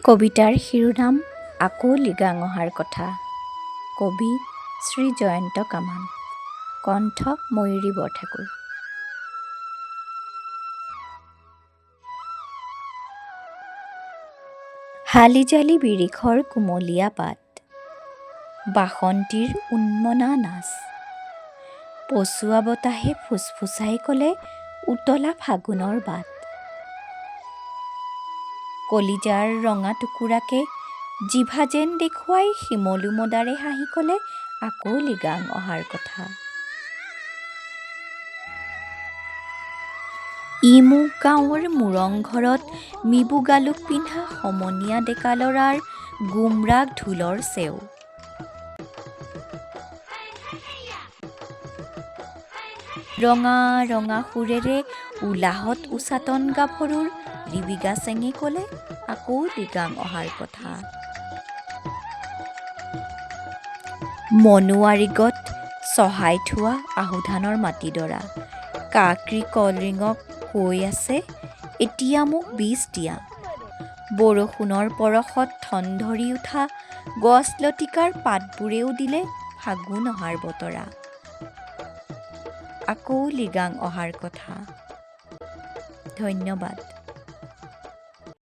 কবিতাৰ শিৰোনাম আকৌ লিগাং অহাৰ কথা। কবি শ্ৰী জয়ন্ত কামান। কণ্ঠ ময়ূৰী বৰঠাকুৰ। হালি-জালি বিৰিখৰ কুমলীয়া পাত, বাসন্তীৰ উন্মনা নাচ, পছুৱা বতাহে ফুচফুচাই ক'লে উতলা ফাগুনৰ বাট। কলিজাৰ ৰঙা টুকুৰাকে জিভা যেন দেখুৱাই শিমলু মদাৰে হাঁহি ক'লে আকৌ লিগাং অহাৰ কথা। ইমুক গাঁৱৰ মুৰং ঘৰত মিবু গালুক পিন্ধা সমনীয়া ডেকা ল'ৰাৰ গুমৰাগ ঢোলৰ চেও। ৰঙা ৰঙা সুৰেৰে উলাহত উচাটন গাভৰুৰ ৰিবিগা চেঙে ক'লে আকৌ লিগাং অহাৰ কথা। মনুৱাৰীগত চহাই থোৱা আহুধানৰ মাটিডৰা কাকৰি কলৰিঙক কৈ আছে এতিয়া মোক বীজ দিয়া। বৰষুণৰ পৰশত ঠন ধৰি উঠা গছ লতিকাৰ পাতবোৰেও দিলে ফাগুন অহাৰ বতৰা। আকৌ লিগাং অহাৰ কথা। ধন্যবাদ।